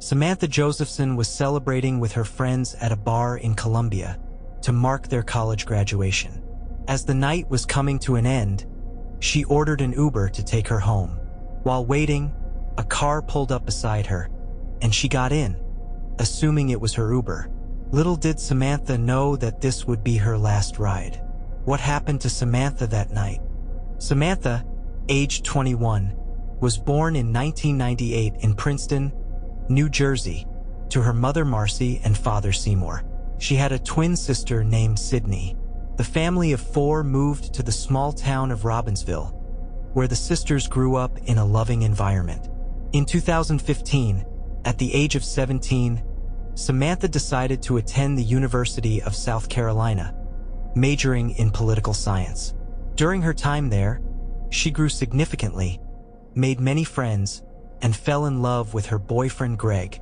Samantha Josephson was celebrating with her friends at a bar in Columbia to mark their college graduation. As the night was coming to an end, she ordered an Uber to take her home. While waiting, a car pulled up beside her, and she got in, assuming it was her Uber. Little did Samantha know that this would be her last ride. What happened to Samantha that night? Samantha, aged 21, was born in 1998 in Princeton, New Jersey, to her mother Marcy and father Seymour. She had a twin sister named Sydney. The family of four moved to the small town of Robbinsville, where the sisters grew up in a loving environment. In 2015, at the age of 17, Samantha decided to attend the University of South Carolina, majoring in political science. During her time there, she grew significantly, made many friends, and fell in love with her boyfriend Greg,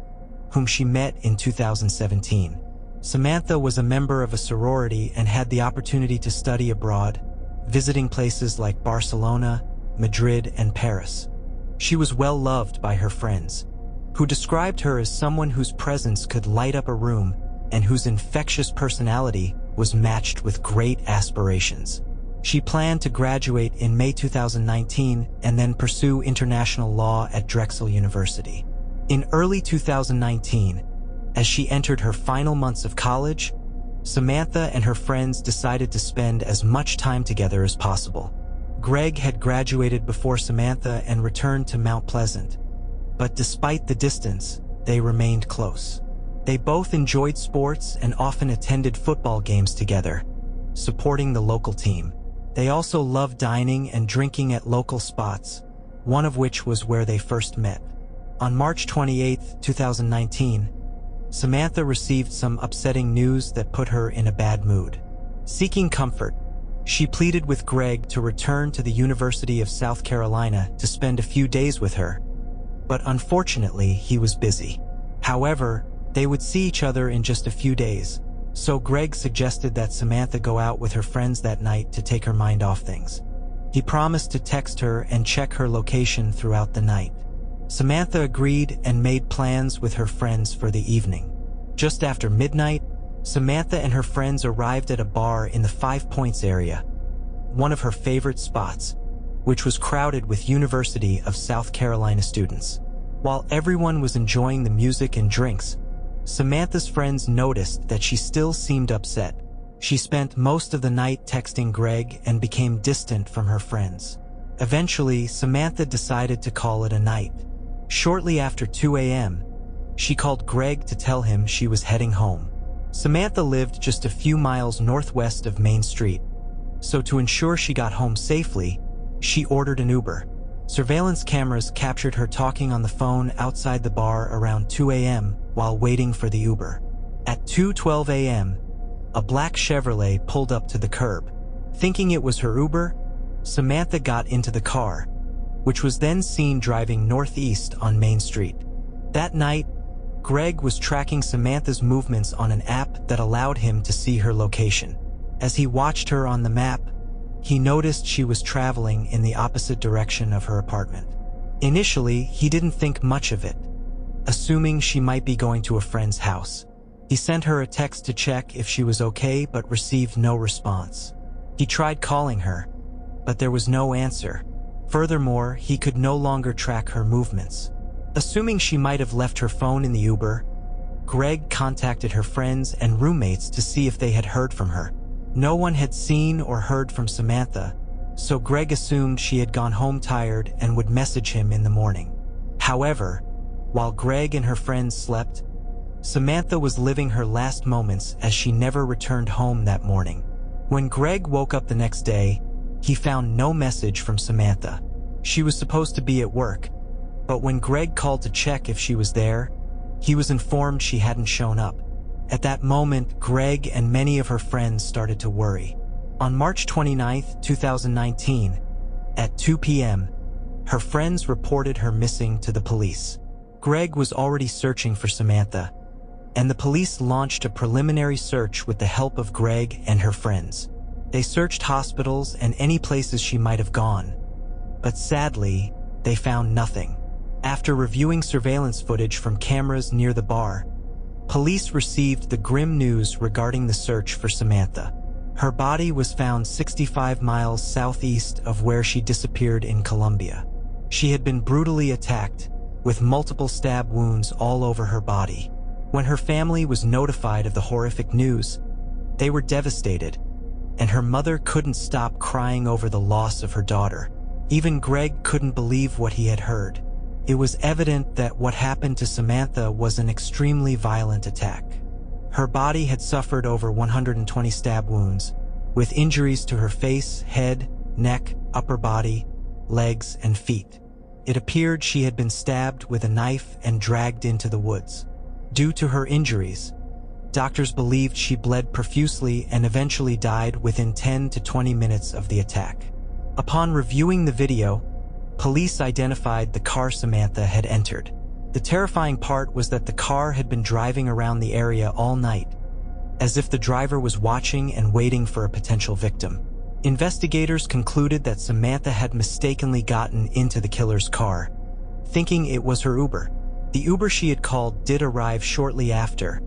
whom she met in 2017. Samantha was a member of a sorority and had the opportunity to study abroad, visiting places like Barcelona, Madrid, and Paris. She was well loved by her friends, who described her as someone whose presence could light up a room and whose infectious personality was matched with great aspirations. She planned to graduate in May 2019 and then pursue international law at Drexel University. In early 2019, as she entered her final months of college, Samantha and her friends decided to spend as much time together as possible. Greg had graduated before Samantha and returned to Mount Pleasant, but despite the distance, they remained close. They both enjoyed sports and often attended football games together, supporting the local team. They also loved dining and drinking at local spots, one of which was where they first met. On March 28, 2019, Samantha received some upsetting news that put her in a bad mood. Seeking comfort, she pleaded with Greg to return to the University of South Carolina to spend a few days with her, but unfortunately he was busy. However, they would see each other in just a few days, so Greg suggested that Samantha go out with her friends that night to take her mind off things. He promised to text her and check her location throughout the night. Samantha agreed and made plans with her friends for the evening. Just after midnight, Samantha and her friends arrived at a bar in the Five Points area, one of her favorite spots, which was crowded with University of South Carolina students. While everyone was enjoying the music and drinks, Samantha's friends noticed that she still seemed upset. She spent most of the night texting Greg and became distant from her friends. Eventually, Samantha decided to call it a night. Shortly after 2 a.m., she called Greg to tell him she was heading home. Samantha lived just a few miles northwest of Main Street, so to ensure she got home safely, she ordered an Uber. Surveillance cameras captured her talking on the phone outside the bar around 2 a.m. while waiting for the Uber. At 2:12 a.m., a black Chevrolet pulled up to the curb. Thinking it was her Uber, Samantha got into the car, which was then seen driving northeast on Main Street. That night, Greg was tracking Samantha's movements on an app that allowed him to see her location. As he watched her on the map, he noticed she was traveling in the opposite direction of her apartment. Initially, he didn't think much of it, assuming she might be going to a friend's house. He sent her a text to check if she was okay but received no response. He tried calling her, but there was no answer. Furthermore, he could no longer track her movements. Assuming she might have left her phone in the Uber, Greg contacted her friends and roommates to see if they had heard from her. No one had seen or heard from Samantha, so Greg assumed she had gone home tired and would message him in the morning. However, while Greg and her friends slept, Samantha was living her last moments as she never returned home that morning. When Greg woke up the next day, he found no message from Samantha. She was supposed to be at work, but when Greg called to check if she was there, he was informed she hadn't shown up. At that moment, Greg and many of her friends started to worry. On March 29, 2019, at 2 p.m., her friends reported her missing to the police. Greg was already searching for Samantha, and the police launched a preliminary search with the help of Greg and her friends. They searched hospitals and any places she might have gone, but sadly, they found nothing. After reviewing surveillance footage from cameras near the bar, police received the grim news regarding the search for Samantha. Her body was found 65 miles southeast of where she disappeared in Colombia. She had been brutally attacked, with multiple stab wounds all over her body. When her family was notified of the horrific news, they were devastated, and her mother couldn't stop crying over the loss of her daughter. Even Greg couldn't believe what he had heard. It was evident that what happened to Samantha was an extremely violent attack. Her body had suffered over 120 stab wounds, with injuries to her face, head, neck, upper body, legs, and feet. It appeared she had been stabbed with a knife and dragged into the woods. Due to her injuries, doctors believed she bled profusely and eventually died within 10 to 20 minutes of the attack. Upon reviewing the video, police identified the car Samantha had entered. The terrifying part was that the car had been driving around the area all night, as if the driver was watching and waiting for a potential victim. Investigators concluded that Samantha had mistakenly gotten into the killer's car, thinking it was her Uber. The Uber she had called did arrive shortly after,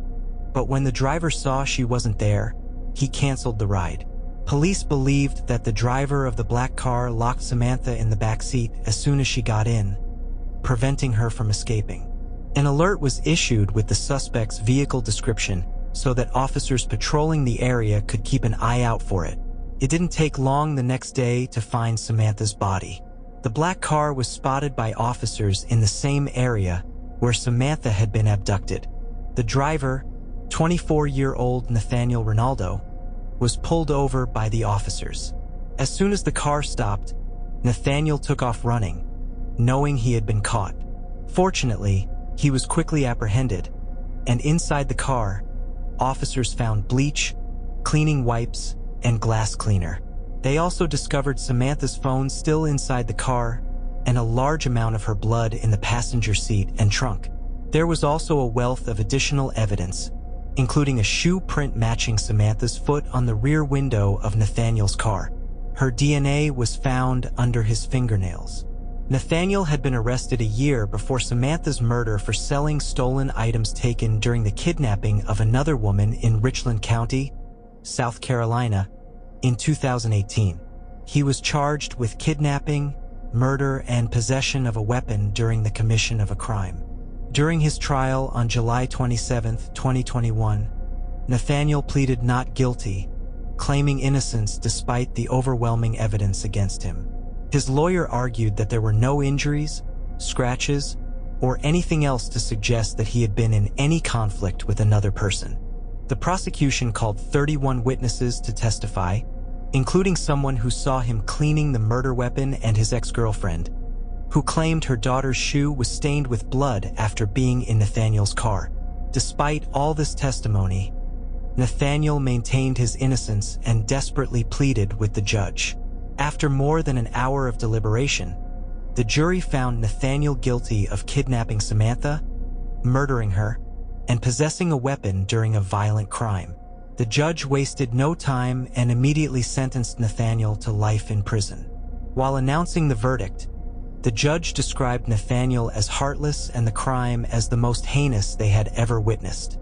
but when the driver saw she wasn't there, he canceled the ride. Police believed that the driver of the black car locked Samantha in the back seat as soon as she got in, preventing her from escaping. An alert was issued with the suspect's vehicle description so that officers patrolling the area could keep an eye out for it. It didn't take long the next day to find Samantha's body. The black car was spotted by officers in the same area where Samantha had been abducted. The driver, 24-year-old Nathaniel Ronaldo, was pulled over by the officers. As soon as the car stopped, Nathaniel took off running, knowing he had been caught. Fortunately, he was quickly apprehended, and inside the car, officers found bleach, cleaning wipes, and glass cleaner. They also discovered Samantha's phone still inside the car and a large amount of her blood in the passenger seat and trunk. There was also a wealth of additional evidence, including a shoe print matching Samantha's foot on the rear window of Nathaniel's car. Her DNA was found under his fingernails. Nathaniel had been arrested a year before Samantha's murder for selling stolen items taken during the kidnapping of another woman in Richland County, South Carolina, in 2018. He was charged with kidnapping, murder, and possession of a weapon during the commission of a crime. During his trial on July 27, 2021, Nathaniel pleaded not guilty, claiming innocence despite the overwhelming evidence against him. His lawyer argued that there were no injuries, scratches, or anything else to suggest that he had been in any conflict with another person. The prosecution called 31 witnesses to testify, including someone who saw him cleaning the murder weapon and his ex-girlfriend, who claimed her daughter's shoe was stained with blood after being in Nathaniel's car. Despite all this testimony, Nathaniel maintained his innocence and desperately pleaded with the judge. After more than an hour of deliberation, the jury found Nathaniel guilty of kidnapping Samantha, murdering her, and possessing a weapon during a violent crime. The judge wasted no time and immediately sentenced Nathaniel to life in prison. While announcing the verdict, the judge described Nathaniel as heartless and the crime as the most heinous they had ever witnessed.